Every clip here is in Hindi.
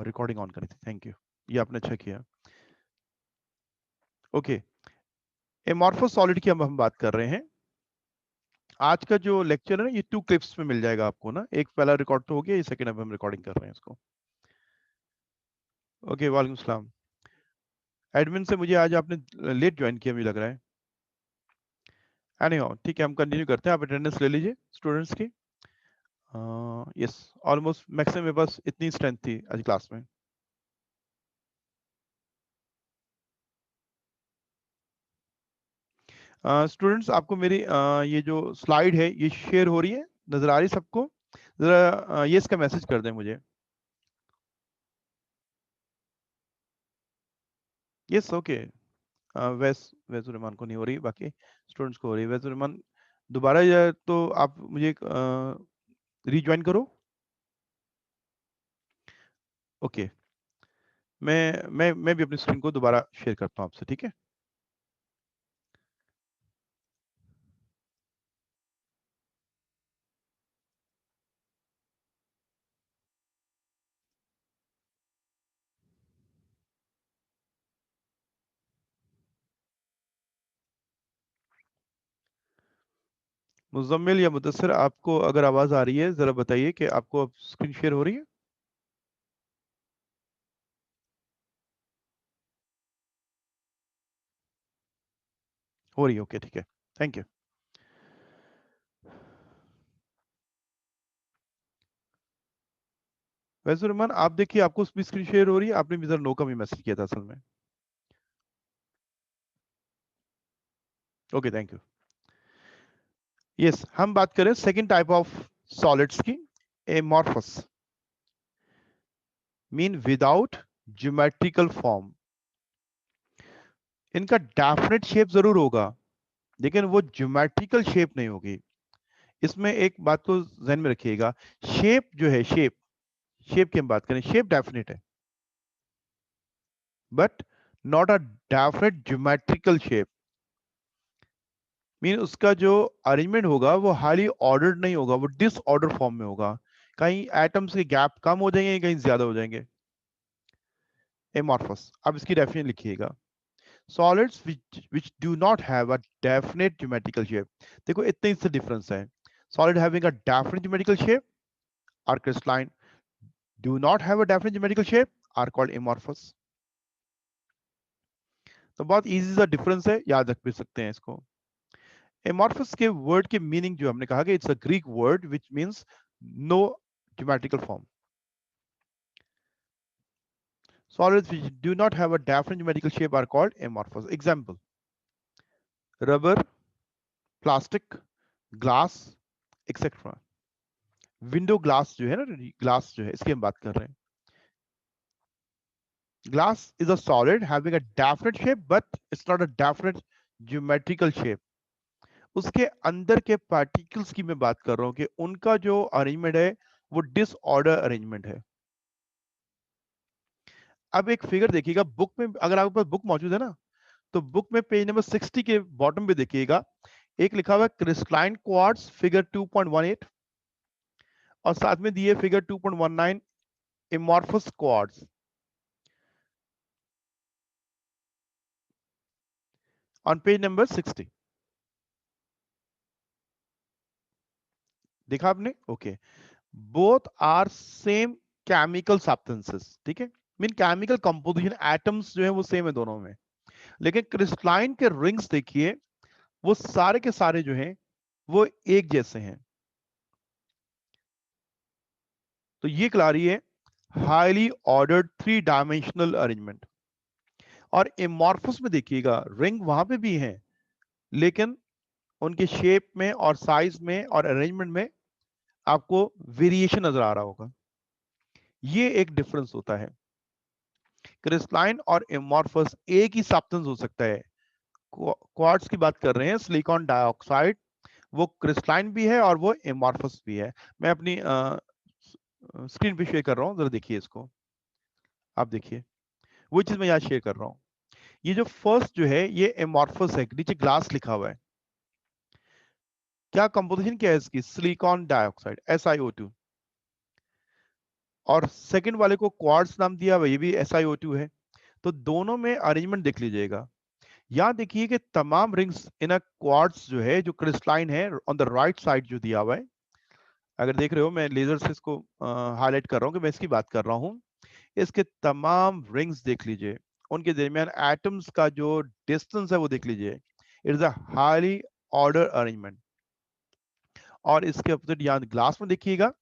रिकॉर्डिंग ऑन करी थी, थैंक यू, ये आपने अच्छा किया। ओके, एमॉर्फस सॉलिड की हम बात कर रहे हैं। आज का जो लेक्चर है ना, ये 2 क्लिप्स में मिल जाएगा आपको ना, एक पहला रिकॉर्ड तो हो गया, ये सेकंड अब हम रिकॉर्डिंग कर रहे हैं इसको। ओके, वालेकुम सलाम। एडमिन से मुझे आज आपने लेट ज्वाइन किया मुझे लग रहा है। एनीहाउ ठीक है, हम कंटिन्यू करते हैं, आप अटेंडेंस ले लीजिए स्टूडेंट्स की। यस, ऑलमोस्ट मैक्सिमम मेरे पास इतनी स्ट्रेंथ थी आज क्लास में। स्टूडेंट्स आपको मेरी ये जो स्लाइड है ये शेयर हो रही है, नजर आ रही है सबको? जरा ये इसका मैसेज कर दें मुझे। Yes, okay. वैजुरमान को नहीं हो रही, बाकी स्टूडेंट्स को हो रही है। वैजुरमान दोबारा या तो आप मुझे रीज्वाइन करो। ओके, मैं भी अपनी स्क्रीन को दोबारा शेयर करता हूँ आपसे, ठीक है? मुजम्मिल या मुदस्सिर, आपको अगर आवाज आ रही है जरा बताइए कि आपको अब स्क्रीन शेयर हो रही है? हो रही है, ओके ठीक है, थैंक यू। वैजुरमान आप देखिए, आपको भी स्क्रीन शेयर हो रही है? आपने भी जरा नो का भी मैसेज किया था असल में। Okay, thank you. यस, हम बात करें सेकंड टाइप ऑफ सॉलिड्स की, amorphous, mean without geometrical form. इनका डेफिनेट शेप जरूर होगा, लेकिन वो ज्योमेट्रिकल शेप नहीं होगी। इसमें एक बात को ध्यान में रखिएगा, शेप जो है, शेप शेप की हम बात करें, शेप डेफिनेट है, but not a definite geometrical shape. Mean उसका जो अरेंजमेंट होगा वो हाईली ऑर्डर्ड नहीं होगा, वो डिसऑर्डर फॉर्म में होगा। कहीं एटम्स के गैप कम हो जाएंगे, कहीं ज्यादा हो जाएंगे। एमॉर्फस, अब इसकी डेफिनेशन लिखिएगा, solids which do not have a definite geometrical shape। देखो इतने इससे डिफरेंस है। solid having a definite geometrical shape are crystalline, do not have a definite geometrical shape are called amorphous। तो बहुत इजी सा डिफरेंस है, याद रख भी सकते हैं इसको। amorphous के वर्ड की मीनिंग जो हमने कहा कि it's a Greek word which means no geometrical form। solids which do not have a definite geometrical shape are called amorphous। example, rubber, plastic, glass, etc। Window glass जो है ना, ग्लास जो है, इसकी हम बात कर रहे हैं। Glass is a solid having a definite shape, but it's not a definite geometrical shape. उसके अंदर के पार्टिकल्स की मैं बात कर रहा हूं कि उनका जो अरेंजमेंट है वो डिसऑर्डर अरेंजमेंट है। अब एक फिगर देखिएगा बुक में, अगर आपके पास बुक मौजूद है ना, तो बुक में पेज नंबर 60 के बॉटम पे देखिएगा, एक लिखा हुआ है क्रिस्टलाइन क्वार्ट्ज फिगर 2.18, और साथ में दिए figure 2.19 amorphous quartz on page number 60। देखा आपने? Okay, both are same chemical substances, ठीक है, मीन केमिकल कंपोजिशन, एटम्स जो है वो सेम है दोनों में, लेकिन क्रिस्टलाइन के रिंग्स देखिए, वो सारे के सारे जो हैं वो एक जैसे हैं। तो ये कहला रही है हाईली ऑर्डर्ड 3 डायमेंशनल अरेंजमेंट। और एमॉर्फस में देखिएगा, रिंग वहां पे भी हैं, लेकिन उनके शेप में और साइज में और अरेंजमेंट में आपको वेरिएशन नजर आ रहा होगा। ये एक डिफरेंस होता है। क्रिस्टलाइन और एमॉर्फस एक ही सब्सटेंस हो सकता है। क्वार्ट्ज की बात कर रहे हैं, सिलिकॉन डाइऑक्साइड, वो क्रिस्टलाइन भी है और वो एमॉर्फस भी है। मैं अपनी स्क्रीन पे शेयर कर रहा हूं, जरा देखिए इसको। आप देखिए वो चीज मैं यहाँ शेयर कर रहा हूँ। ये जो फर्स्ट जो है ये एमॉर्फस है, नीचे ग्लास लिखा हुआ है। क्या कंपोजिशन क्या है इसकी? Silicon dioxide, SiO2। और सेकंड वाले को क्वार्ट्स नाम दिया हुआ, ये भी SiO2 है। तो दोनों में अरेंजमेंट देख लीजिएगा। यहाँ देखिए कि तमाम रिंग्स इन अ क्वार्ट्स जो है, जो क्रिस्टलाइन है, ऑन द राइट साइड जो दिया हुआ है, अगर देख रहे हो मैं लेजर से इसको हाईलाइट कर रहा हूँ कि मैं इसकी बात कर रहा हूँ। इसके तमाम रिंग्स देख लीजिए, उनके दरमियान एटम्स का जो डिस्टेंस है वो देख लीजिए। It is a highly order arrangement. और इसके अपोजिट यहाँ ग्लास में देखिएगा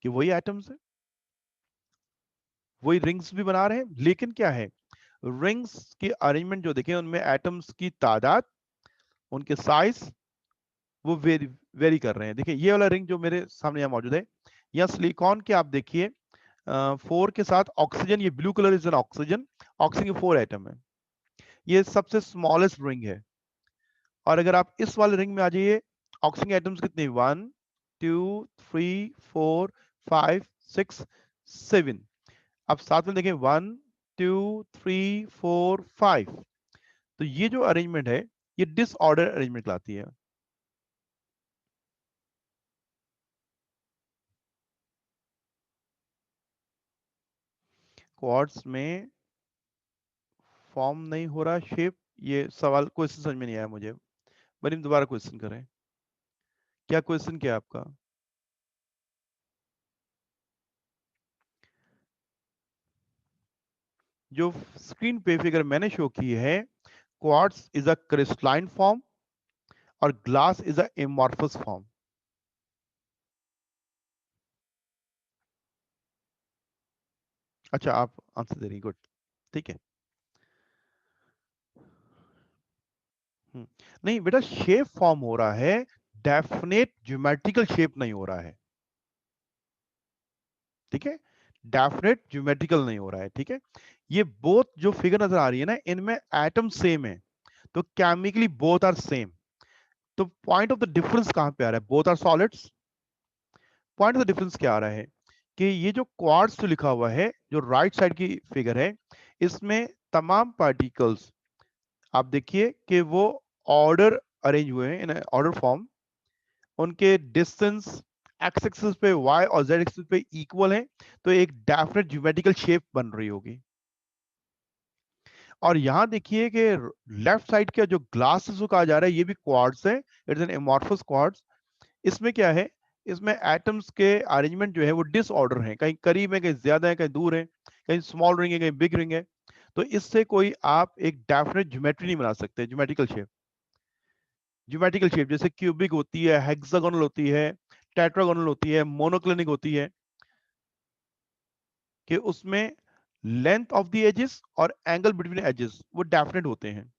कि वही एटम्स है, वही रिंग्स भी बना रहे हैं, लेकिन क्या है, रिंग्स की अरेंजमेंट जो देखें उनमें एटम्स की तादाद, उनके साइज वो वेरी वेरी कर रहे हैं। देखिए ये वाला रिंग जो मेरे सामने यहाँ मौजूद है, यहाँ सिलिकॉन के आप देखिए 4 के साथ ऑक्सीजन, ये blue colour is an oxygen, oxygen के 4 एटम है, ये सबसे स्मॉलेस्ट रिंग है। और अगर आप इस वाले रिंग में आ जाइए, ऑक्सीजन एटम्स कितने, 1 2 3 4 5 6 7। अब साथ में देखें 1 2 3 4 5। तो ये जो अरेंजमेंट है ये डिसऑर्डर अरेंजमेंट कहलाती है। क्वार्ट्स में फॉर्म नहीं हो रहा शेप, ये सवाल क्वेश्चन समझ में नहीं आया मुझे। बनी दोबारा क्वेश्चन करें, क्या क्वेश्चन क्या है आपका? जो स्क्रीन पे फिगर मैंने शो की है, quartz is a crystalline form और glass is a amorphous form. अच्छा आप आंसर दे रही, गुड, ठीक है। नहीं बेटा, शेप फॉर्म हो रहा है, डेफिनेट ज्योमेट्रिकल शेप नहीं हो रहा है, ठीक है, डेफिनेट ज्योमेट्रिकल नहीं हो रहा है, ठीक है। ये बोथ जो फिगर नजर आ रही है ना, इनमें एटम सेम है, तो केमिकली बोथ आर सेम। तो पॉइंट ऑफ द डिफरेंस कहां पे आ रहा है? Both are solids. Point of the difference क्या आ रहा है कि ये जो क्वार्ट्स जो लिखा हुआ है, जो राइट साइड की फिगर है, इसमें तमाम पार्टिकल्स आप देखिए कि वो ऑर्डर अरेंज हुए हैं इन ऑर्डर फॉर्म, उनके डिस्टेंस एक्स एक्सिस पे y और z एक्सिस पे इक्वल है, तो एक डेफिनेट ज्योमेट्रिकल शेप बन रही होगी। और यहां देखिए कि लेफ्ट साइड का जो ग्लास इसको कहा जा रहा है, ये भी क्वार्ट्स है, इट्स एन एमॉर्फस क्वार्ट्स। इसमें क्या है, इसमें एटम्स के अरेंजमेंट जो है वो डिसऑर्डर है, कहीं करीब है, कहीं ज्यादा है, कहीं दूर है, कहीं स्मॉल रिंग है, कहीं बिग रिंग है। तो इससे कोई आप एक डेफिनेट ज्योमेट्री नहीं बना सकते, ज्योमेट्रिकल शेप। ज्योमेट्रिकल शेप जैसे क्यूबिक होती है, हेक्सागोनल होती है, टेट्रागोनल होती है, मोनोक्लिनिक होती है, कि उसमें लेंथ ऑफ द एजेस और एंगल बिटवीन एजेस वो डेफिनेट होते हैं।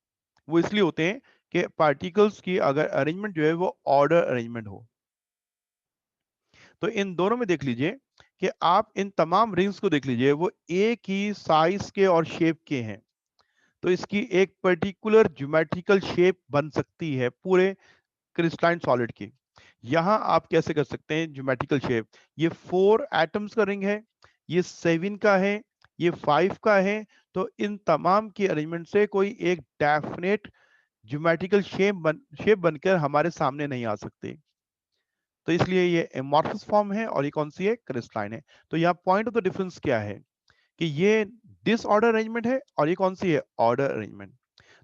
वो इसलिए होते हैं कि पार्टिकल्स की अगर अरेंजमेंट जो है वो ऑर्डर अरेंजमेंट हो। तो इन दोनों में देख लीजिए कि आप इन तमाम रिंग्स को देख लीजिए, वो एक ही साइज के और शेप के हैं, तो इसकी एक पर्टिकुलर ज्योमेट्रिकल शेप बन सकती है पूरे क्रिस्टलाइन सॉलिड की। यहां आप कैसे कर सकते हैं ज्योमेट्रिकल शेप? ये 4 एटम्स का रिंग है, ये 7 का है, ये 5 का है, तो इन तमाम की अरेंजमेंट से कोई एक डेफिनेट ज्योमेट्रिकल शेप बनकर हमारे सामने नहीं आ सकती। तो इसलिए ये एमॉर्फस फॉर्म है और ये कौन सी है? क्रिस्टलाइन है। तो यहाँ पॉइंट ऑफ द डिफरेंस क्या है कि ये डिसऑर्डर अरेंजमेंट है और ये कौन सी है? Order arrangement.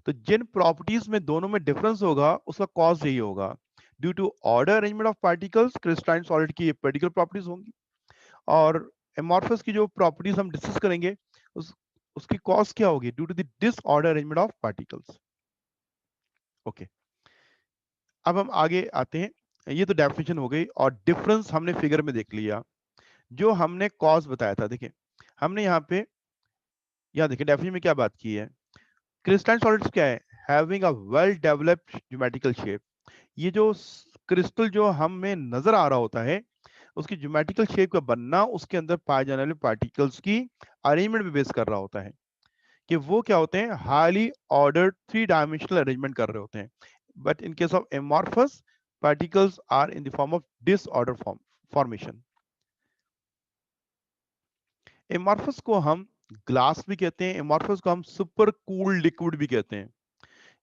तो जिन प्रॉपर्टीज में दोनों में डिफरेंस होगा उसका कॉज यही होगा, due to order arrangement of particles crystalline solid की ये पर्टिकुलर प्रॉपर्टीज होंगी, और एमॉर्फस की जो प्रॉपर्टीज हम डिस्कस करेंगे उसकी कॉज क्या होगी? Due to the disorder arrangement of particles. Okay, अब हम आगे आते हैं। ये तो डेफिनेशन हो गई और डिफरेंस हमने फिगर में देख लिया। जो हमने कॉज बताया था, देखिए हमने यहाँ देखिए डेफिनेशन में क्या बात की है, क्रिस्टलाइन सॉलिड्स क्या है? Having a well developed geometrical shape. ये जो क्रिस्टल जो हमें नजर आ रहा होता है, उसकी ज्योमेट्रिकल शेप का बनना उसके अंदर पाए जाने वाले पार्टिकल्स की अरेंजमेंट पे बेस कर रहा होता है, कि वो क्या होते हैं? हाईली ऑर्डर्ड 3 डायमेंशनल अरेंजमेंट कर रहे होते हैं। But in case of amorphous, particles are in the form of disorder formation. Amorphous को हम ग्लास भी कहते हैं, एमॉर्फस को हम सुपर कूल लिक्विड भी कहते हैं,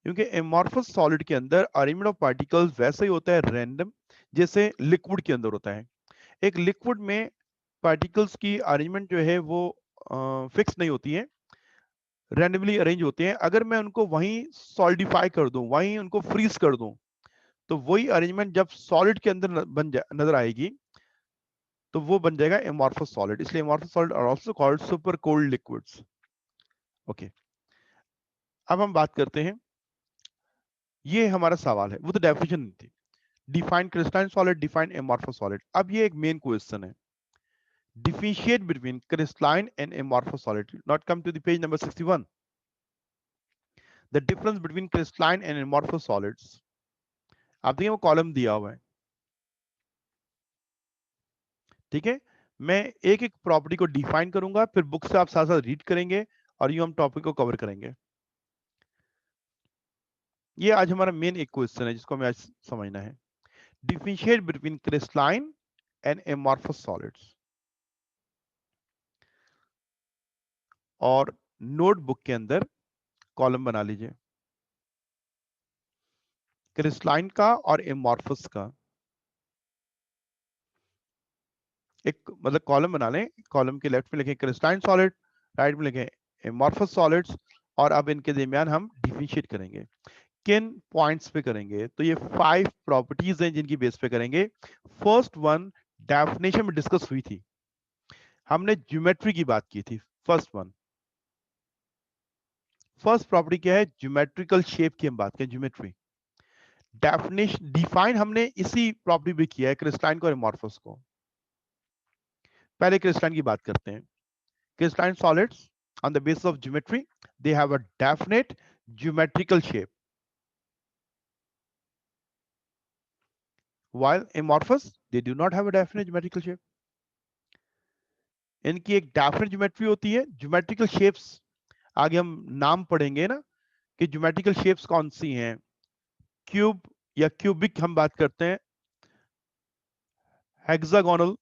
क्योंकि एमॉर्फस सॉलिड के अंदर अरेंजमेंट ऑफ पार्टिकल्स वैसे ही होता है रैंडम, जैसे लिक्विड के अंदर होता है। एक लिक्विड में पार्टिकल्स की अरेंजमेंट जो है वो फिक्स नहीं होती है, रैंडमली अरेंज होते हैं। अगर मैं उनको वहीं सॉलिडिफाई कर दूं, वहीं उनको फ्रीज कर दूं, तो वही अरेंजमेंट जब सॉलिड के अंदर नजर आएगी तो वो बन जाएगा एमॉर्फस सॉलिड। इसलिए amorphous solid are also called super cold liquids. Okay, अब हम बात करते हैं, ये हमारा सवाल है, वो तो डेफिनेशन थी, define crystalline solid, define amorphous solid. अब ये एक मेन क्वेश्चन है, differentiate between crystalline and amorphous solid. Not come to the page number 61. The difference between crystalline and amorphous solids. आप देखिए वो कॉलम दिया हुआ है, ठीक है। मैं एक एक प्रॉपर्टी को डिफाइन करूंगा, फिर बुक से आप साथ साथ रीड करेंगे और यूं हम टॉपिक को कवर करेंगे। ये आज हमारा मेन एक क्वेश्चन है जिसको हमें आज समझना है, differentiate between crystalline and amorphous solids. और नोटबुक के अंदर कॉलम बना लीजिए, क्रिस्टलाइन का और एमॉर्फस का एक मतलब कॉलम बना लें। कॉलम के लेफ्ट में लिखें क्रिस्टलाइन सॉलिड, राइट में लिखें एमॉर्फस सॉलिड्स, और अब इनके दरमियान हम डिफरेंशिएट करेंगे। किन पॉइंट्स पे करेंगे? तो ये 5 प्रॉपर्टीज हैं जिनकी बेस पे करेंगे। फर्स्ट वन डेफिनेशन में डिस्कस हुई थी, हमने ज्योमेट्री की बात की थी। फर्स्ट प्रॉपर्टी क्या है? ज्योमेट्रिकल शेप की हम बात करें, ज्योमेट्री। डेफिनेशन डिफाइन हमने इसी प्रॉपर्टी पे किया है, क्रिस्टलाइन को और एमॉर्फस को। पहले क्रिस्टलाइन की बात करते हैं। Crystalline solids, on the basis of geometry, they have a definite geometrical shape, while amorphous, they do not have a definite geometrical shape. इनकी एक definite geometry होती है, geometrical shapes आगे हम नाम पढ़ेंगे ना कि geometrical shapes कौन सी हैं। क्यूब या क्यूबिक हम बात करते हैं, हेक्सागोनल,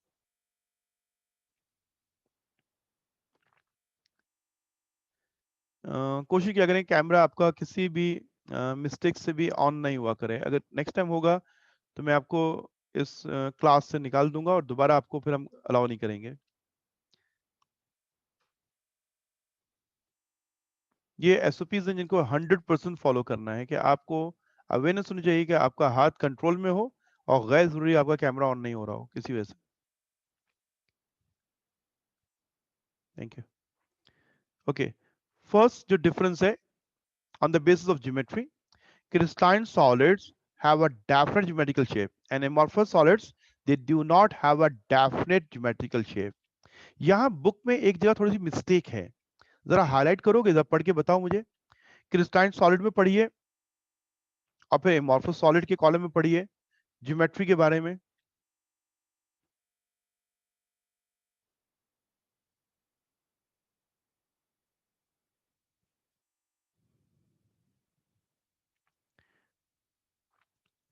कोशिश किया करें कैमरा आपका किसी भी मिस्टेक से भी ऑन नहीं हुआ करे। अगर नेक्स्ट टाइम होगा तो मैं आपको इस क्लास से निकाल दूंगा और दोबारा आपको फिर हम अलाउ नहीं करेंगे। ये एसओपीज हैं जिनको 100% फॉलो करना है, कि आपको अवेयरनेस होनी चाहिए कि आपका हाथ कंट्रोल में हो और गैर जरूरी आपका कैमरा ऑन नहीं हो रहा हो किसी वजह से। Thank you. ओके, फर्स्ट जो डिफरेंस है on the basis of geometry, crystalline solids have a definite geometrical shape and amorphous solids they do not have a definite geometrical shape. यहाँ बुक में एक जगह थोड़ी सी मिस्टेक है, जरा हाईलाइट करोगे, जरा पढ़ के बताओ मुझे। क्रिस्टाइन सॉलिड में पढ़िए और फिर एमॉर्फस सॉलिड के कॉलम में पढ़िए ज्योमेट्री के बारे में।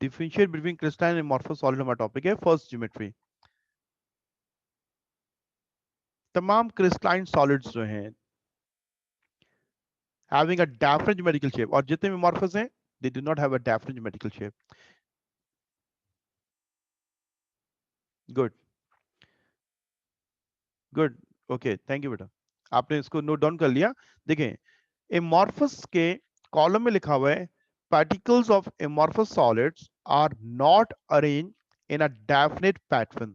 Differentiate between Christine and amorphous solid हमारा टॉपिक है। फर्स्ट ज्योमेट्री, तमाम क्रिस्टाइन सॉलिड्स जो हैं having a definite geometrical shape, और जितने भी एमॉर्फस हैं they do not have a definite geometrical shape. Good good, okay, thank you बेटा, आपने इसको नोट डाउन कर लिया। देखें, एमॉर्फस के कॉलम में लिखा हुआ है particles of amorphous solids are not arranged in a definite pattern.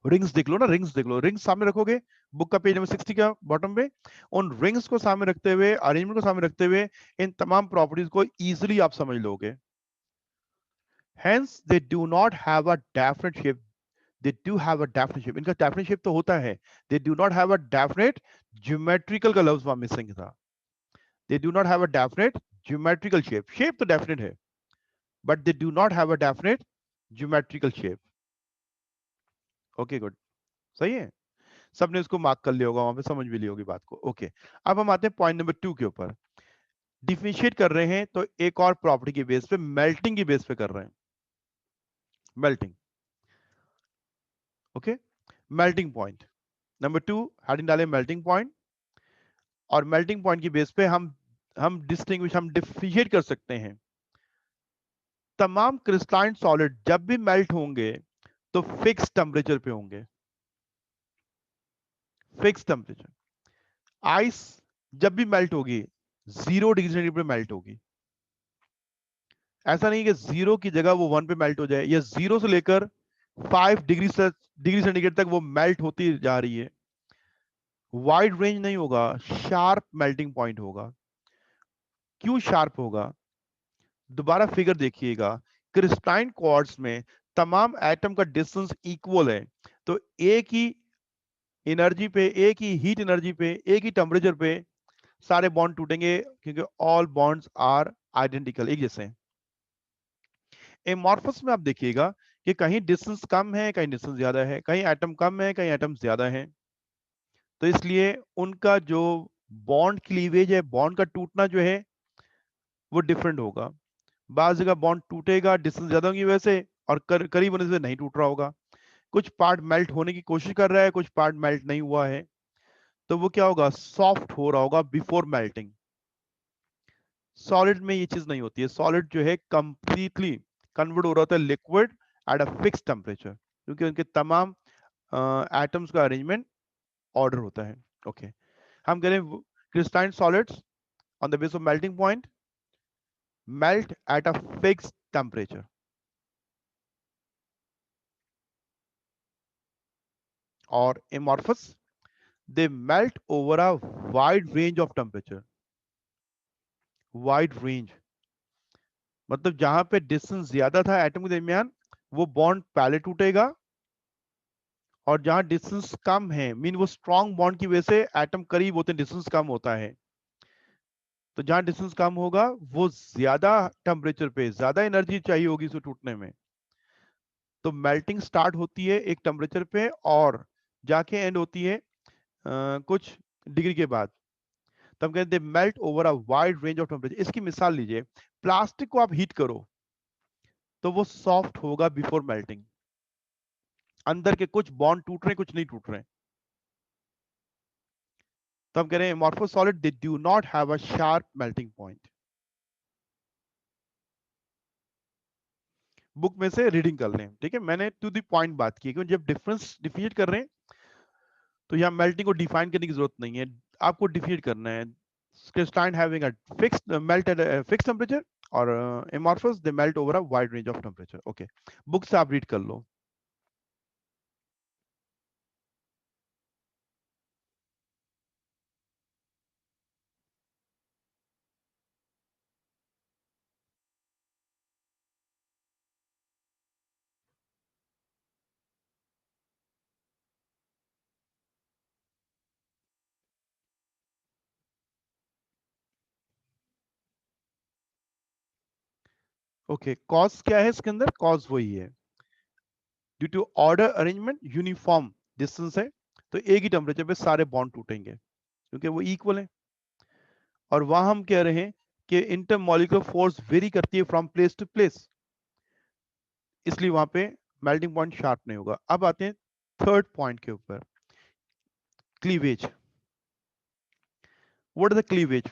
Rings देख लो ना, रिंग्स देख लो, रिंग्स सामने रखोगे बुक का पेज नंबर 60 का बॉटम पे, उन रिंग्स को सामने रखते हुए, अरेंजमेंट को सामने रखते हुए इन तमाम प्रॉपर्टीज को इजीली आप समझ लोगे। Hence they do not have a definite shape. They do have a definite shape. इनका definite shape तो होता है, they do not have a definite geometrical का लफ्ज वहां मिसिंग था। They do not have a definite geometrical shape. Shape तो definite है, but they do not have a definite geometrical shape. Okay, good. सही है, सबने इसको मार्क कर लिया होगा, वहां पे समझ भी ली होगी बात को। ओके, अब हम आते हैं पॉइंट नंबर 2 के ऊपर। डिफरेंशिएट कर रहे हैं तो एक और प्रॉपर्टी के बेस पे, मेल्टिंग की बेस पे कर रहे हैं, melting. Okay, melting point number 2 heading डाले मेल्टिंग पॉइंट, और मेल्टिंग पॉइंट की बेस पे हम डिस्टिंग्विश, हम डिफरेंशिएट कर सकते हैं। तमाम क्रिस्टलाइन सॉलिड जब भी मेल्ट होंगे तो फिक्स टेम्परेचर पे होंगे। Fix temperature. आइस जब भी मेल्ट होगी 0 डिग्री सेंटीग्रेड पे मेल्ट होगी। ऐसा नहीं कि 0 की जगह वो 1 पे मेल्ट हो जाए, या 0 से लेकर 5 डिग्री सेंटीग्रेड तक वो मेल्ट होती जा रही है। वाइड रेंज नहीं होगा, शार्प मेल्टिंग पॉइंट होगा। क्यों शार्प होगा? दोबारा फिगर देखिएगा। क्रिस्टाइन क्वार्ट्ज में तमाम एटम का डिस्टेंस इक्वल है, तो एक ही एनर्जी पे, एक ही हीट एनर्जी पे, एक ही टेम्परेचर पे सारे बॉन्ड टूटेंगे, क्योंकि ऑल बॉन्ड्स आर आइडेंटिकल, एक जैसे हैं। एमॉर्फस में आप देखिएगा कि कहीं डिस्टेंस कम है, कहीं डिस्टेंस ज्यादा है, कहीं एटम कम है, कहीं एटम ज्यादा है। तो इसलिए उनका जो बॉन्ड क्लीवेज है, बॉन्ड का टूटना जो है वो डिफरेंट होगा। बाज़ जगह बॉन्ड टूटेगा डिस्टेंस ज्यादा होगी वजह से, और करीब होने से नहीं टूट रहा होगा। कुछ पार्ट मेल्ट होने की कोशिश कर रहा है, कुछ पार्ट मेल्ट नहीं हुआ है, तो वो क्या होगा? सॉफ्ट हो रहा होगा बिफोर मेल्टिंग। सॉलिड में ये चीज नहीं होती है। सॉलिड जो है कंप्लीटली कन्वर्ट हो रहा होता है liquid at a fix temperature, क्योंकि उनके तमाम एटम्स का अरेंजमेंट ऑर्डर होता है। ओके, हम कह रहे हैं Christine solids on the base of melting point melt at a fix temperature. और amorphous they melt over a wide range of temperature। Wide range मतलब जहां पे डिस्टेंस ज्यादा था एटम के दरमियान, वो बॉन्ड पहले टूटेगा, और जहां डिस्टेंस कम है, मीन वो स्ट्रॉन्ग बॉन्ड की वजह से एटम करीब होते हैं, डिस्टेंस कम होता है, तो जहां डिस्टेंस कम होगा वो ज्यादा टेम्परेचर पे ज्यादा एनर्जी चाहिए होगी इसको टूटने में। तो मेल्टिंग स्टार्ट होती है एक टेम्परेचर पे, और जाके एंड होती है कुछ डिग्री के बाद। तो हम कहते हैं melt over a wide range of temperature. इसकी मिसाल लीजिए, प्लास्टिक को आप हीट करो तो वो सॉफ्ट होगा बिफोर मेल्टिंग। अंदर के कुछ बॉन्ड टूट रहे हैं, कुछ नहीं टूट रहे हैं। तो हम कह रहे हैं amorphous solid they do not have a sharp melting point। Book में से रीडिंग कर लें, ठीक है। मैंने टू द पॉइंट बात की, क्योंकि जब डिफरेंस डिफिनेट कर रहे हैं तो यहाँ मेल्टिंग को डिफाइन करने की जरूरत नहीं है, आपको डिफिनेट करना है। Christine having a fixed melt at a fixed temperature, और amorphous they melt over a wide range of temperature। Okay, book से आप रीड कर लो। ओके, कॉज क्या है इसके अंदर? कॉज वही है, due to order arrangement uniform distance है, तो एक ही टेम्परेचर पे सारे बॉन्ड टूटेंगे क्योंकि वो इक्वल है। और वहां हम कह रहे हैं कि इंटरमॉलिक्यूलर फोर्स वेरी करती है फ्रॉम प्लेस टू प्लेस, इसलिए वहां पे मेल्टिंग पॉइंट शार्प नहीं होगा। अब आते हैं थर्ड पॉइंट के ऊपर, cleavage. What is the cleavage?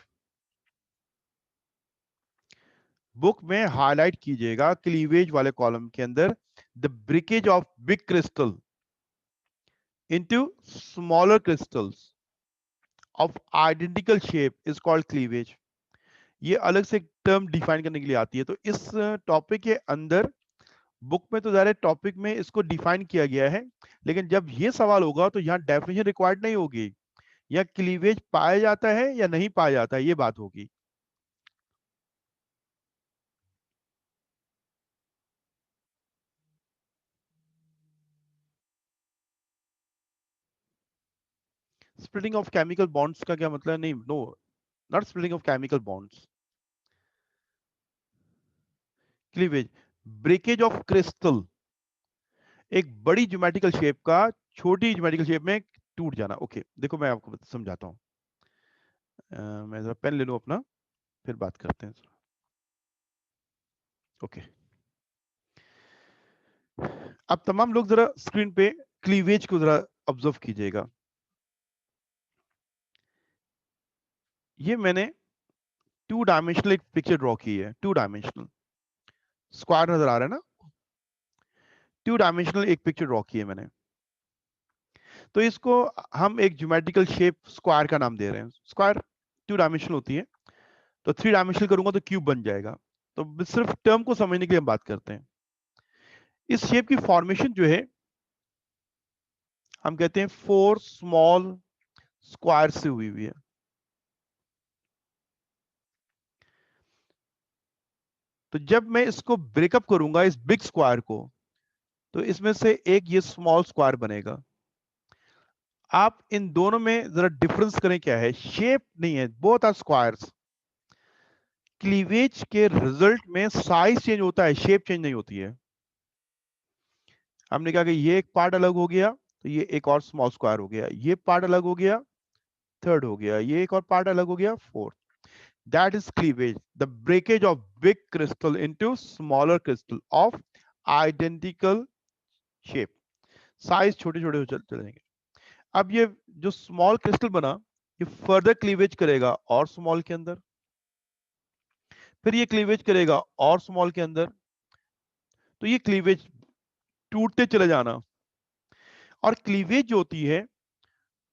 Book में हाईलाइट कीजिएगा क्लीवेज वाले कॉलम के अंदर, the breakage of big crystal into smaller crystals of identical shape is called cleavage। ये अलग से टर्म डिफाइन करने के लिए आती है। तो इस टॉपिक के अंदर बुक में तो डायरेक्ट टॉपिक में इसको डिफाइन किया गया है, लेकिन जब ये सवाल होगा तो यहाँ डेफिनेशन रिक्वायर्ड नहीं होगी, या क्लीवेज पाया जाता है या नहीं पाया जाता है, ये बात होगी। स्प्लिटिंग ऑफ केमिकल बॉन्ड्स का क्या मतलब? नहीं, no, not splitting of chemical bonds. Cleavage, breakage of crystal, एक बड़ी ज्योमेट्रिकल शेप का छोटी ज्योमेट्रिकल शेप में टूट जाना। ओके, देखो मैं आपको समझाता हूँ। मैं जरा पेन ले लूं अपना, फिर बात करते हैं। ओके, अब तमाम लोग जरा स्क्रीन पे क्लीवेज को जरा ऑब्जर्व कीजिएगा। ये मैंने टू डायमेंशनल एक पिक्चर ड्रॉ की है, टू डायमेंशनल। स्क्वायर नजर आ रहा है ना? टू डायमेंशनल एक पिक्चर ड्रॉ की है मैंने। तो इसको हम एक ज्योमेट्रिकल शेप स्क्वायर का नाम दे रहे हैं। स्क्वायर 2 डायमेंशनल होती है, तो 3 डायमेंशनल करूंगा तो क्यूब बन जाएगा। तो सिर्फ टर्म को समझने के लिए हम बात करते हैं। इस शेप की फॉर्मेशन जो है हम कहते हैं 4 स्मॉल स्क्वायर से हुई हुई है। तो जब मैं इसको ब्रेकअप करूंगा इस बिग स्क्वायर को, तो इसमें से एक ये स्मॉल स्क्वायर बनेगा। आप इन दोनों में जरा डिफरेंस करें, क्या है? शेप नहीं है, बोथ आर स्क्वायर्स। क्लीवेज के रिजल्ट में साइज चेंज होता है, शेप चेंज नहीं होती है। हमने कहा कि ये एक पार्ट अलग हो गया, तो ये एक और स्मॉल स्क्वायर हो गया, ये पार्ट अलग हो गया, थर्ड हो गया, ये एक और पार्ट अलग हो गया, fourth. That is cleavage, the breakage of big crystal into smaller crystal of identical shape. Size छोटे छोटे चले जाएंगे। अब ये जो स्मॉल क्रिस्टल बना, ये फर्दर क्लीवेज करेगा और स्मॉल के अंदर, फिर ये क्लीवेज करेगा और स्मॉल के अंदर। तो ये क्लीवेज टूटते चले जाना। और क्लीवेज जो होती है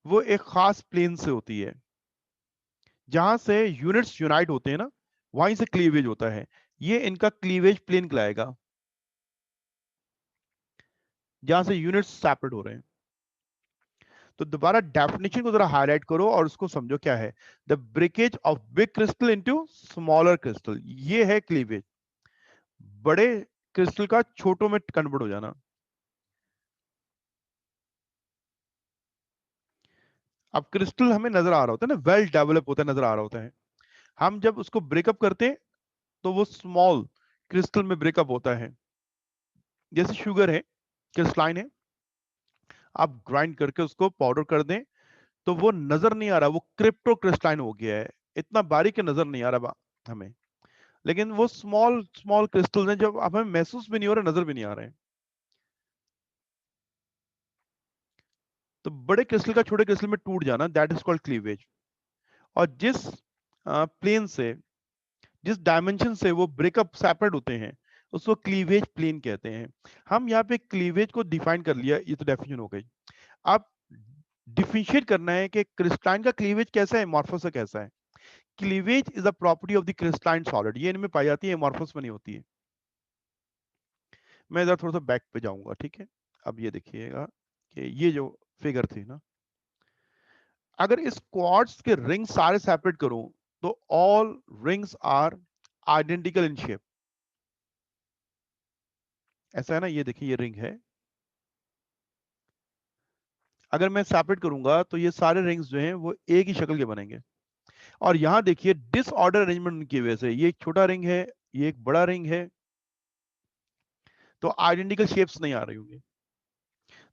वो एक खास प्लेन से होती है, जहां से यूनिट्स यूनाइट होते हैं ना, वहीं से क्लीवेज होता है। ये इनका क्लीवेज प्लेन कहलाएगा, जहां से यूनिट्स सेपरेट हो रहे हैं। तो दोबारा डेफिनेशन को जरा हाईलाइट करो और उसको समझो क्या है। The breakage of big crystal into smaller crystal, ये है क्लीवेज। बड़े क्रिस्टल का छोटों में कन्वर्ट हो जाना। अब क्रिस्टल हमें नजर आ रहा होता है ना, वेल डेवलप होता है, नजर आ रहा होता है। हम जब उसको ब्रेकअप करते हैं तो वो स्मॉल क्रिस्टल में ब्रेकअप होता है। जैसे शुगर है, क्रिस्टलाइन है, आप ग्राइंड करके उसको पाउडर कर दें तो वो नजर नहीं आ रहा, वो क्रिप्टो क्रिस्टलाइन हो गया है, इतना बारीक नजर नहीं आ रहा हमें। लेकिन वो स्मॉल स्मॉल क्रिस्टल हैं, जब हमें महसूस भी नहीं हो रहे, नजर भी नहीं आ रहे हैं। तो बड़े क्रिस्टल का छोटे क्रिस्टल में टूट जाना, दैट इज कॉल्ड क्लीवेज। और जिस प्लेन से, जिस डायमेंशन से वो ब्रेकअप सेपरेट होते हैं, उसको क्लीवेज प्लेन कहते हैं। हम यहाँ पे क्लीवेज को डिफाइन कर लिया, ये तो डेफिनेशन हो गई। अब डिफरेंशिएट करना है कि क्रिस्टलाइन का क्लीवेज कैसा है, एमॉर्फस का कैसा है। Cleavage is a property of the crystalline solid, ये इनमें पाई जाती है, एमॉर्फस में नहीं होती है। मैं इधर थोड़ा सा बैक पे जाऊंगा, ठीक है। अब ये देखिएगा कि ये जो फिगर थी ना, अगर इस क्वार्ट्ज के रिंग सारे सेपरेट करूं तो all rings are identical in shape. ऐसा है ना, ये देखिए ये रिंग है। अगर मैं सेपरेट करूंगा तो ये सारे रिंग्स जो हैं वो एक ही शक्ल के बनेंगे। और यहां देखिए डिसऑर्डर अरेंजमेंट की वजह से, ये एक छोटा रिंग है, ये एक बड़ा रिंग है, तो आइडेंटिकल शेप्स नहीं आ रही होंगी।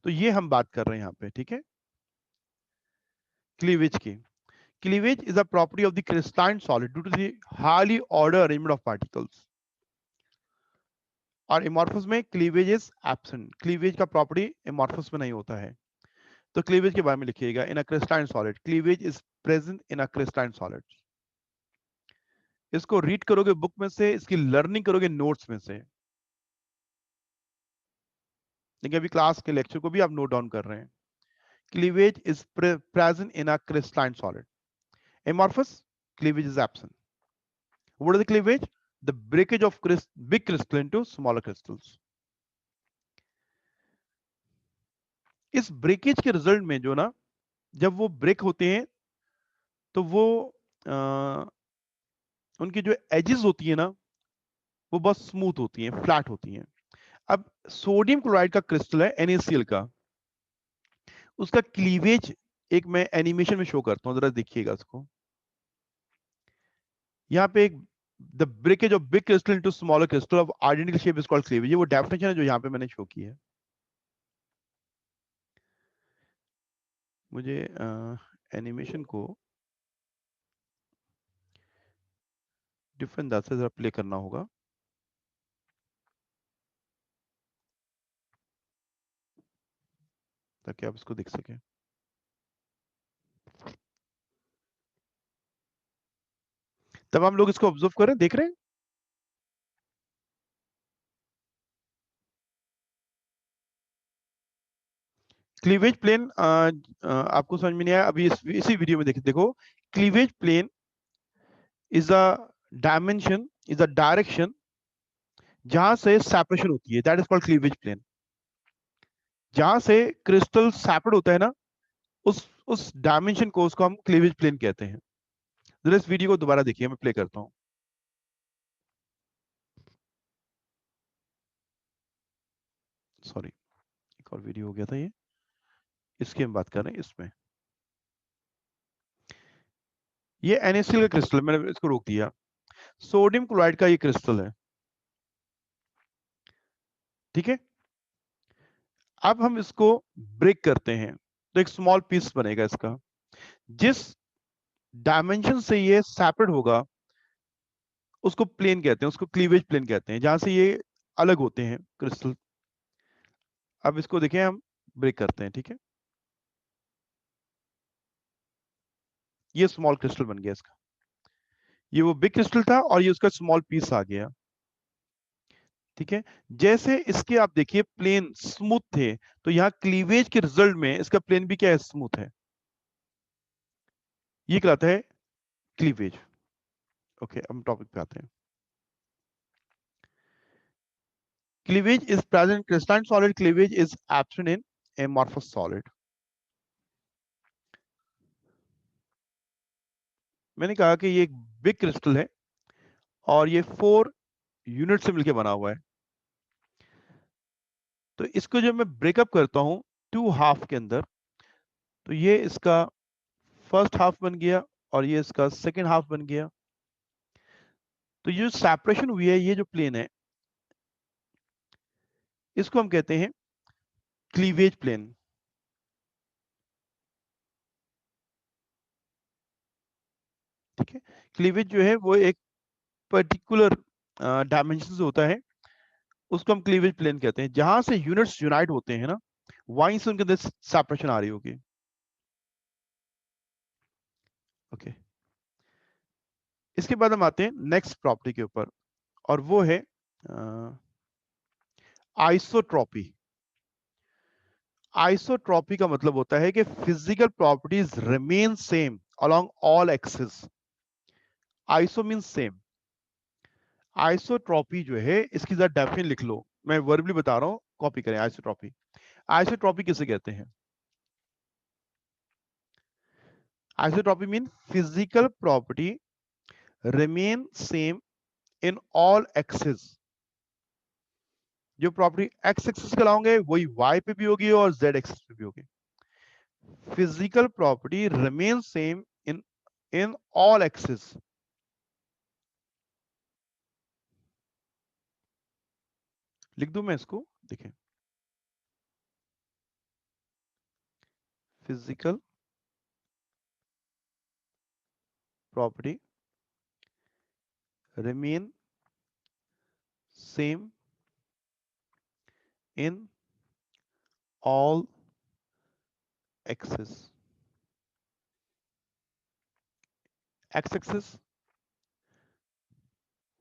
तो ये हम बात कर रहे हैं यहाँ पे, ठीक है, क्लीवेज की। Cleavage is a property of the crystalline solid due to the highly ordered arrangement of particles. और amorphous में cleavage is absent. Cleavage का property amorphous में नहीं होता है। तो cleavage के बारे में लिखिएगा, in a crystalline solid cleavage is present in a crystalline solid. इसको रीड करोगे बुक में से, इसकी लर्निंग करोगे नोट्स में से, लेकिन अभी क्लास के लेक्चर को भी आप नोट डाउन कर रहे हैं। Cleavage is present in a crystalline solid. Amorphous, cleavage is absent. What is the cleavage? The breakage of big crystal into smaller crystals. इस ब्रेकेज के रिजल्ट में जो ना, जब वो ब्रेक होते हैं तो वो उनकी जो एजेस होती है ना, वो बहुत स्मूथ होती हैं, फ्लैट होती हैं। अब सोडियम क्लोराइड का क्रिस्टल है NaCl का, उसका क्लीवेज एक मैं एनिमेशन में शो करता हूं, जरा देखिएगा उसको। यहाँ पे एक the breakage of big crystal into smaller crystal of identical shape is called cleavage, ये वो डेफिनेशन है जो यहाँ पे मैंने शो की है। मुझे एनिमेशन को डिफरेंट से जरा प्ले करना होगा, ताकि आप इसको देख सकें। तब हम लोग इसको ऑब्जर्व करें, देख रहे हैं। क्लीवेज प्लेन आपको समझ में नहीं आया अभी इसी वीडियो में देखो cleavage plane is a dimension, is a direction जहां से सेपरेशन होती है, that is called cleavage plane. जहां से क्रिस्टल सेपरेट होता है ना, उस डायमेंशन को उसको हम क्लीवेज प्लेन कहते हैं। जरा इस वीडियो को दोबारा देखिए, मैं प्ले करता हूं। सॉरी, एक और वीडियो हो गया था ये, इसकी हम बात कर रहे हैं। इसमें ये NaCl का क्रिस्टल, मैंने इसको रोक दिया। सोडियम क्लोराइड का ये क्रिस्टल है, ठीक है। अब हम इसको ब्रेक करते हैं तो एक स्मॉल पीस बनेगा इसका। जिस डायमेंशन से ये सेपरेट होगा उसको प्लेन कहते हैं, उसको क्लीवेज प्लेन कहते हैं, जहां से ये अलग होते हैं क्रिस्टल। अब इसको देखें, हम ब्रेक करते हैं, ठीक है। ये स्मॉल क्रिस्टल बन गया इसका, ये वो बिग क्रिस्टल था और ये उसका स्मॉल पीस आ गया, ठीक है। जैसे इसके आप देखिए प्लेन स्मूथ थे, तो यहाँ क्लीवेज के रिजल्ट में इसका प्लेन भी क्या है, स्मूथ है। ये कहलाता है क्लीवेज। ओके, हम टॉपिक पे आते हैं। Cleavage is present crystalline solid, cleavage is absent in amorphous solid. मैंने कहा कि ये एक बिग क्रिस्टल है और ये 4 यूनिट से मिलकर बना हुआ है। तो इसको जब मैं ब्रेकअप करता हूं 2 हाफ के अंदर, तो ये इसका फर्स्ट हाफ बन गया और ये इसका सेकेंड हाफ बन गया। तो ये जो सेपरेशन हुई है, ये जो प्लेन है, इसको हम कहते हैं क्लीवेज प्लेन, ठीक है। क्लीवेज जो है वो एक पर्टिकुलर डायमेंशन से होता है, उसको हम क्लीवेज प्लेन कहते हैं। जहां से यूनिट्स यूनाइट होते हैं ना, वहीं से उनके अंदर सेपरेशन आ रही होगी। ओके, इसके बाद हम आते हैं नेक्स्ट प्रॉपर्टी के ऊपर, और वो है आइसोट्रॉपी। आइसोट्रॉपी का मतलब होता है कि physical properties remain same along all axis. Iso mean same. Isotropy जो है, इसकी जरा डेफिनेशन लिख लो, मैं वर्बली बता रहा हूं, कॉपी करें। आइसोट्रॉपी, आइसोट्रॉपी किसे कहते हैं? Isotropy mean physical property remain same in all axis. जो प्रॉपर्टी एक्स एक्सिस पे लाओगे वही वाई पे भी होगी और जेड एक्सिस पे भी होगी। Physical property remain same in in all axis. लिख दूं मैं इसको, देखें। Physical property remain same in all axes, x-axis,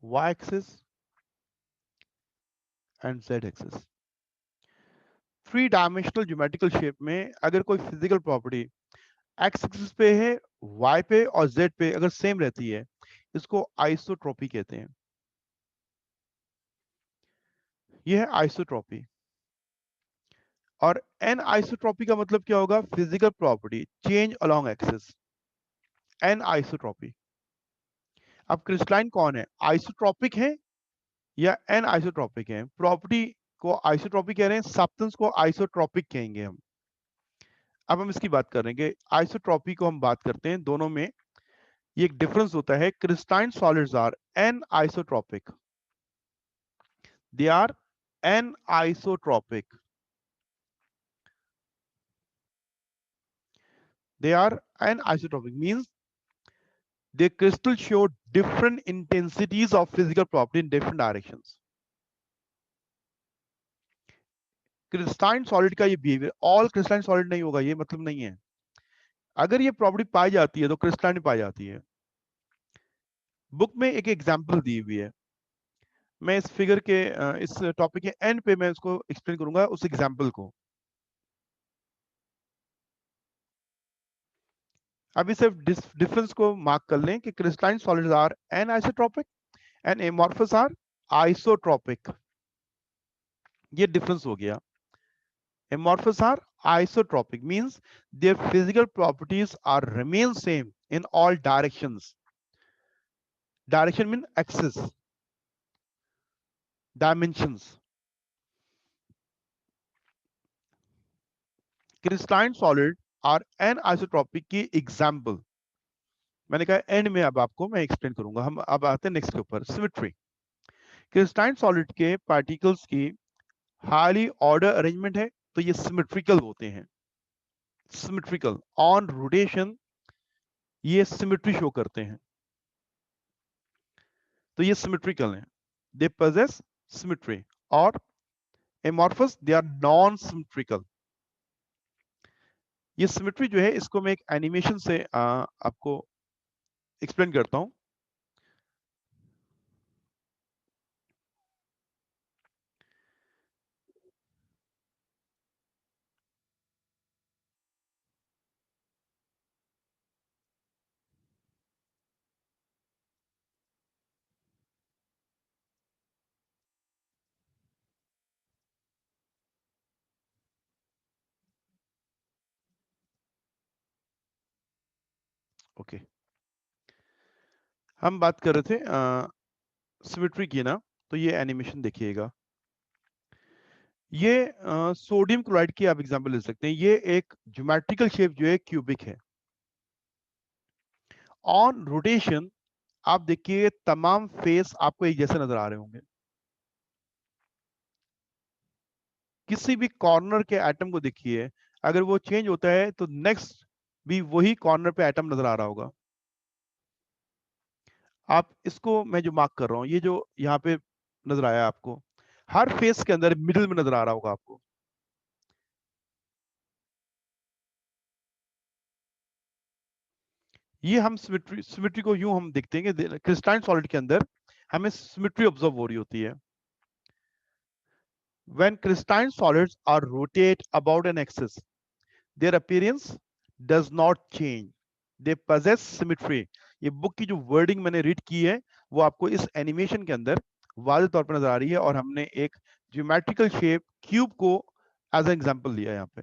y-axis and z-axis। Three dimensional geometrical shape में अगर कोई फिजिकल प्रॉपर्टी एक्स एक्सिस पे है, वाई पे और जेड पे अगर सेम रहती है, इसको आइसोट्रॉपी कहते हैं। यह है आइसोट्रॉपी। और एन आइसोट्रॉपी का मतलब क्या होगा? Physical property change along axis, anisotropy. अब क्रिस्टलाइन कौन है, आइसोट्रॉपिक है या एन आइसोट्रॉपिक है? प्रॉपर्टी को आइसोट्रॉपिक कह रहे हैं, सब्सटेंस को आइसोट्रॉपिक कहेंगे हम। अब हम इसकी बात करेंगे, आइसोट्रॉपी को हम बात करते हैं, दोनों में ये एक डिफरेंस होता है। Crystalline solids are anisotropic, they are anisotropic, they are anisotropic means they crystal show different intensities of physical property in different directions। Christine solid का ये बिहेवियर ऑल क्रिस्टाइन सॉलिड नहीं होगा, ये मतलब नहीं है। अगर ये प्रॉपर्टी पाई जाती है तो क्रिस्टाइन पाई जाती है। बुक में एक एग्जांपल दी हुई है, मैं इस फिगर के, इस टॉपिक के एंड पे मैं इसको एक्सप्लेन करूंगा उस एग्जांपल को। अभी सिर्फ डिफरेंस को मार्क कर लें कि crystalline solids are anisotropic and amorphous are isotropic. ये डिफरेंस हो गया। Amorphous are isotropic, means their physical properties are remain same in all directions. Direction means axis, dimensions. Crystalline solid are anisotropic की example. मैंने कहा एंड में अब आपको मैं एक्सप्लेन करूंगा। हम अब आते हैं नेक्स्ट के ऊपर, सिमेट्री। क्रिस्टाइन सॉलिड के पार्टिकल्स की हाईली ऑर्डर अरेंजमेंट है तो ये सिमेट्रिकल होते हैं। सिमेट्रिकल ऑन रोटेशन ये सिमेट्री शो करते हैं, तो ये सिमेट्रिकल हैं। दे possess symmetry और amorphous they are non symmetrical। ये सिमेट्री जो है इसको मैं एक एनिमेशन से आपको एक्सप्लेन करता हूं। ओके, हम बात कर रहे थे सिमेट्री की ना, तो ये एनिमेशन देखिएगा। ये सोडियम क्लोराइड की आप एग्जांपल ले सकते हैं। ये एक ज्योमेट्रिकल शेप जो है क्यूबिक है। ऑन रोटेशन आप देखिए तमाम फेस आपको एक जैसे नजर आ रहे होंगे। किसी भी कॉर्नर के एटम को देखिए, अगर वो चेंज होता है तो नेक्स्ट भी वही कॉर्नर पे एटम नजर आ रहा होगा। आप इसको मैं जो मार्क कर रहा हूं, ये जो यहाँ पे नजर आया आपको, हर फेस के अंदर मिडिल में नजर आ रहा होगा आपको। ये हम सिमेट्री को यूं हम देखते हैं कि क्रिस्टलाइन सॉलिड के अंदर हमें सिमेट्री ऑब्जर्व हो रही होती है। When crystalline solids are rotate about an axis, their appearance does not change. They possess symmetry. ये बुक की जो वर्डिंग मैंने रीड की है वो आपको इस एनिमेशन के अंदर वाज़ेह तौर पर नजर आ रही है, और हमने एक ज्योमेट्रिकल शेप क्यूब को एज एन एग्जांपल लिया है यहाँ पे।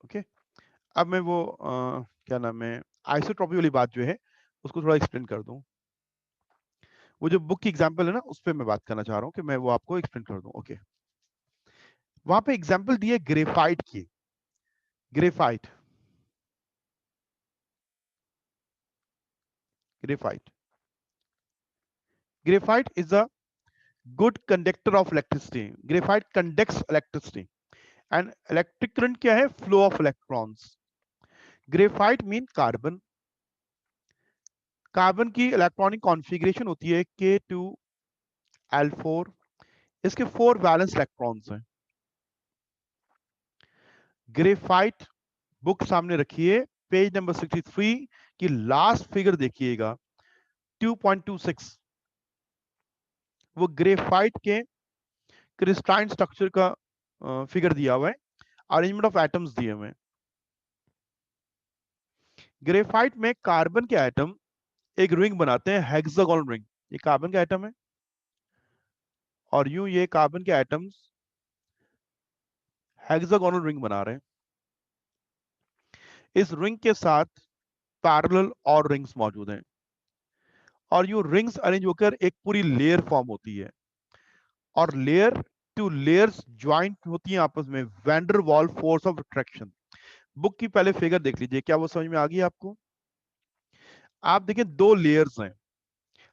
ओके, अब मैं वो क्या नाम है आइसोट्रॉपी वाली बात जो है उसको थोड़ा एक्सप्लेन कर दूं। वो जो बुक की एग्जांपल है ना, उस पर मैं बात करना चाह रहा हूँ कि मैं वो आपको एक्सप्लेन कर दूं। ओके, वहां पे एग्जांपल दी है ग्रेफाइट की। Graphite, graphite. Graphite is a good conductor of electricity. Graphite conducts electricity. And electric current क्या है? Flow of electrons. Graphite mean carbon. Carbon की इलेक्ट्रॉनिक कॉन्फ़िगरेशन होती है K2L4। इसके 4 वैलेंस इलेक्ट्रॉन्स हैं। ग्रेफाइट बुक सामने रखिए, पेज नंबर 63 की लास्ट फिगर देखिएगा, 2.26। वो ग्रेफाइट के क्रिस्टाइन स्ट्रक्चर का फिगर दिया हुआ है, अरेंजमेंट ऑफ एटम्स दिए हुए हैं। ग्रेफाइट में कार्बन के एटम एक रिंग बनाते हैं, हेक्सागोनल रिंग। ये कार्बन के एटम है और यूं ये कार्बन के एटम्स हेक्सागोनल रिंग बना रहे हैं। इस रिंग के साथ पैरेलल और रिंग्स मौजूद हैं, और यूं रिंग्स अरेंज होकर एक पूरी लेयर फॉर्म होती है, और लेयर टू लेयर्स ज्वाइंट होती हैं आपस में, wander wall force of attraction. Book की पहले फिगर देख लीजिए, क्या वो समझ में आ गई आपको? आप देखिए 2 लेयर्स हैं,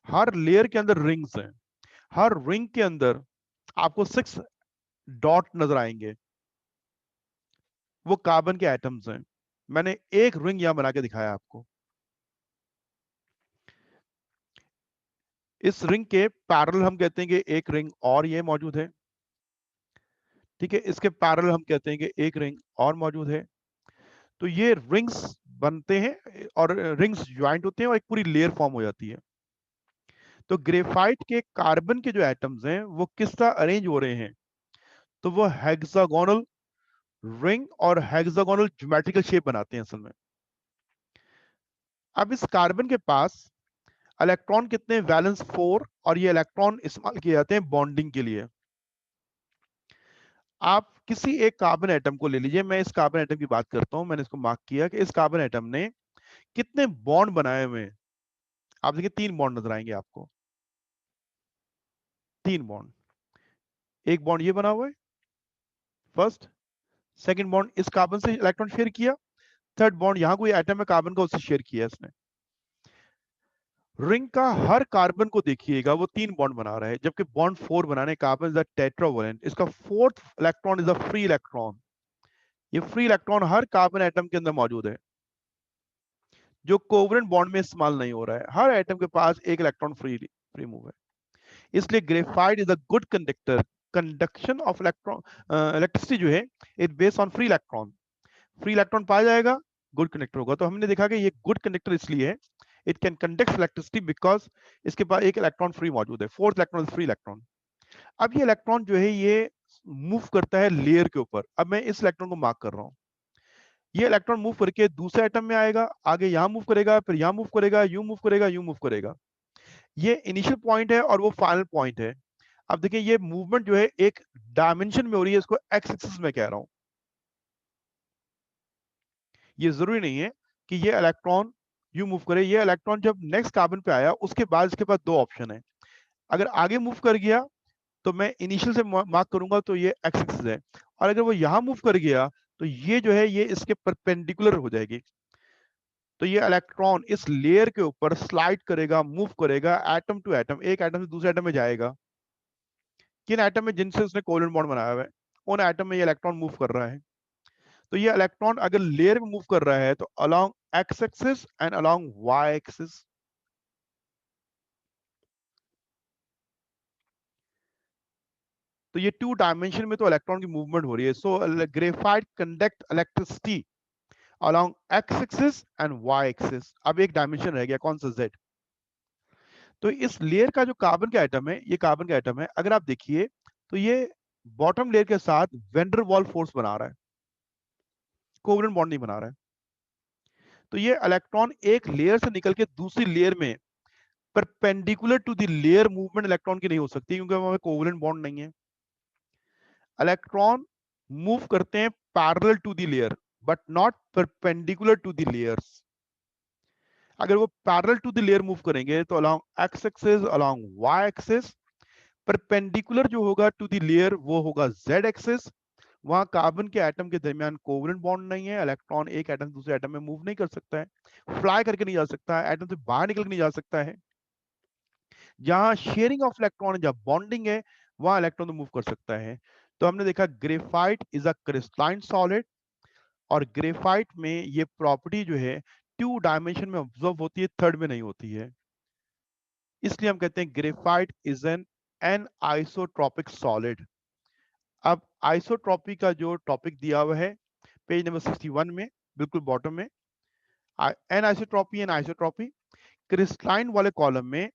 हर लेयर के अंदर रिंग्स हैं, हर रिंग के अंदर आपको 6 डॉट नजर आएंगे, वो कार्बन के एटम्स हैं। मैंने एक रिंग यहां बना के दिखाया आपको। इस रिंग के पैरेलल हम कहते हैं कि एक रिंग और ये मौजूद है, ठीक है। इसके पैरेलल हम कहते हैं कि एक रिंग और मौजूद है। तो ये रिंग्स बनते हैं और रिंग्स ज्वाइंट होते हैं और एक पूरी लेयर फॉर्म हो जाती है। तो ग्रेफाइट के कार्बन के जो एटम्स हैं वो किस तरह अरेंज हो रहे हैं, तो वो हेक्सागोनल रिंग और हेक्सागोनल ज्योमेट्रिकल शेप बनाते हैं असल में। अब इस कार्बन के पास इलेक्ट्रॉन कितने, वैलेंस 4, और ये इलेक्ट्रॉन इस्तेमाल किए जाते हैं बॉन्डिंग के लिए। आप किसी एक कार्बन एटम को ले लीजिए, मैं इस कार्बन एटम की बात करता हूं, मैंने इसको मार्क किया कि इस कार्बन एटम ने कितने बॉन्ड बनाए हुए हैं। आप देखिए 3 बॉन्ड नजर आएंगे आपको, 3 बॉन्ड। एक बॉन्ड ये बना हुआ है फर्स्ट, सेकंड बॉन्ड इस कार्बन से इलेक्ट्रॉन शेयर किया, थर्ड बॉन्ड यहां कोई एटम है कार्बन का, उससे शेयर किया इसने। रिंग का हर कार्बन को देखिएगा वो 3 बॉन्ड बना रहा है, जबकि बॉन्ड 4 बनाने कार्बन इज अ टेट्रावैलेंट, इसका fourth electron is a free electron. ये फ्री इलेक्ट्रॉन हर कार्बन एटम के अंदर मौजूद है, जो कोवलेंट बॉन्ड में इस्तेमाल नहीं हो रहा है। हर एटम के पास एक इलेक्ट्रॉन फ्री मूव है। इसलिए graphite is a good conductor. Conduction of electron, electricity जो है it based on free electron. Free electron पाया जाएगा, गुड कंडक्टर होगा। तो हमने देखा कि ये गुड कंडक्टर इसलिए है, it can conduct electricity because इसके पास एक इलेक्ट्रॉन फ्री मौजूद है, फोर्थ इलेक्ट्रॉन फ्री इलेक्ट्रॉन। अब ये इलेक्ट्रॉन जो है ये मूव करता है लेयर के ऊपर। अब मैं इस इलेक्ट्रॉन को मार्क कर रहा हूं, ये इलेक्ट्रॉन मूव करके दूसरे एटम में आएगा, आगे यहां मूव करेगा, फिर यहां मूव करेगा, यूं मूव करेगा, यूं मूव करेगा। ये इनिशियल पॉइंट है और वो फाइनल पॉइंट है। अब देखिए ये मूवमेंट जो है एक डायमेंशन में हो रही है, इसको एक्स एक्सिस में कह रहा हूं। ये जरूरी नहीं है कि ये इलेक्ट्रॉन यू मूव करे। ये इलेक्ट्रॉन जब नेक्स्ट कार्बन पे आया उसके बाद इसके पास दो ऑप्शन है। अगर आगे मूव कर गया तो मैं इनिशियल से मार्क करूंगा तो ये एक्स एक्सिस है, और अगर वो यहां मूव कर गया तो ये जो है ये इसके परपेंडिकुलर हो जाएगी। तो ये इलेक्ट्रॉन इस लेयर के ऊपर स्लाइड करेगा, मूव करेगा एटम टू एटम, एक एटम से दूसरे एटम में जाएगा। किन एटम में जिनसे उसने कोवलेंट बॉन्ड बनाया हुआ है उन एटम में ये इलेक्ट्रॉन मूव कर रहा है। तो ये इलेक्ट्रॉन अगर लेयर में मूव कर रहा है तो along X axis and along Y axis. तो ये 2 डायमेंशन में तो इलेक्ट्रॉन की मूवमेंट हो रही है। So graphite conduct electricity along X axis and Y axis. अब एक डायमेंशन रह गया, कौन सा, जेड। तो इस लेयर का जो कार्बन का एटम है, ये कार्बन का एटम है, अगर आप देखिए तो ये बॉटम लेयर के साथ वेंडर वॉल फोर्स बना रहा है, कोवलेंट बॉन्ड नहीं बना रहा है। तो ये इलेक्ट्रॉन एक लेयर से निकल के दूसरी लेयर में perpendicular to the layer movement electron की नहीं हो सकती, क्योंकि वहां कोवलेंट बॉन्ड नहीं है। इलेक्ट्रॉन मूव करते हैं parallel to the layer but not perpendicular to the layers. अगर वो parallel to the layer move करेंगे तो along X axis, along Y axis. Perpendicular जो होगा टू द लेयर वो होगा जेड एक्सिस। वहां कार्बन के एटम के दरमियान कोवलेंट बॉन्ड नहीं है, इलेक्ट्रॉन एक एटम से दूसरे एटम में मूव नहीं कर सकता है, फ्लाई करके नहीं जा सकता है, एटम से बाहर निकल के नहीं जा सकता है। जहां शेयरिंग ऑफ इलेक्ट्रॉन है, जहां बॉन्डिंग है, वहां इलेक्ट्रॉन तो मूव कर सकता है। तो हमने देखा graphite is a crystalline solid, और ग्रेफाइट में ये प्रॉपर्टी जो है 2 डायमेंशन में ऑब्जर्व होती है, थर्ड में नहीं होती है। इसलिए हम कहते हैं graphite is an isotropic solid. अब आइसोट्रॉपी का जो टॉपिक दिया हुआ है पेज नंबर 61 में, बिल्कुल बॉटम में, anisotropy, anisotropy crystalline वाले कॉलम में।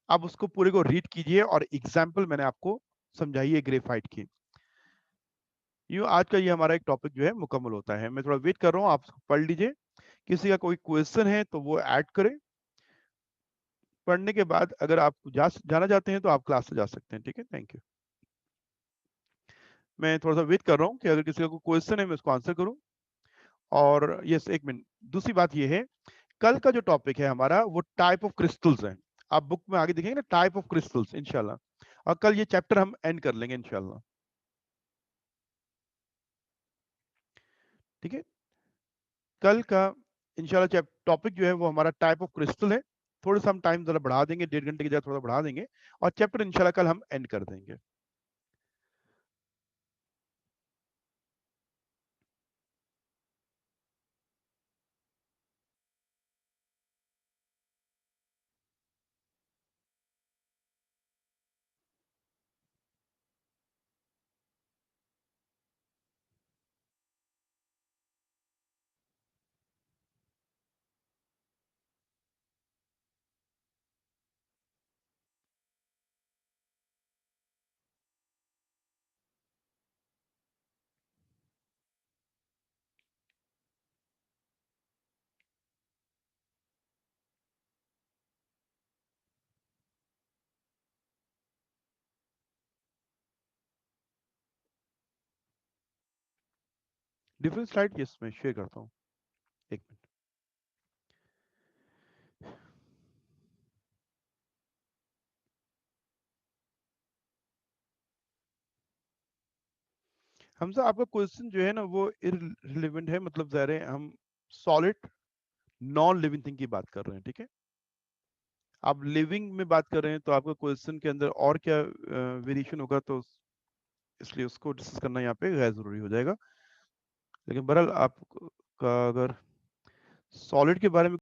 आप उसको पूरे को रीड कीजिए और एग्जाम्पल मैंने आपको समझाइए ग्रेफाइट की। यूँ आज का ये हमारा एक टॉपिक जो है मुकम्मल होता है। मैं थोड़ा वेट कर रहा हूँ, आप पढ़ लीजिए। किसी का कोई क्वेश्चन है तो वो ऐड करें। पढ़ने के बाद अगर आप जाना चाहते हैं तो आप क्लास से जा सकते हैं। ठीक है, थैंक यू। मैं थोड़ा सा वेट कर रहा हूँ कि अगर किसी का कोई क्वेश्चन है मैं उसको आंसर करूँ। और यस, एक मिनट, दूसरी बात ये है, कल का जो टॉपिक है हमारा वो टाइप ऑफ क्रिस्टल्स है। आप बुक में आगे देखेंगे ना, टाइप ऑफ क्रिस्टल्स, इंशाल्लाह। और कल ये चैप्टर हम एंड कर लेंगे इंशाल्लाह। ठीक है, कल का इंशाल्लाह टॉपिक जो है वो हमारा टाइप ऑफ क्रिस्टल है। थोड़ा सा हम टाइम जरा बढ़ा देंगे, 1.5 घंटे की जगह थोड़ा बढ़ा देंगे, और चैप्टर इंशाल्लाह कल हम एंड कर देंगे। डिफरेंट स्लाइड यस मैं शेयर करता हूँ, एक मिनट। हमसे आपका क्वेश्चन जो है ना वो इररिलेवेंट है, मतलब ज़ाहिर है हम सॉलिड नॉन लिविंग थिंग की बात कर रहे हैं, ठीक है। आप लिविंग में बात कर रहे हैं तो आपका क्वेश्चन के अंदर और क्या वेरिएशन होगा, तो इसलिए उसको डिस्कस करना यहाँ पे गैर जरूरी हो जाएगा। लेकिन बहरहाल आपका अगर सॉलिड के बारे में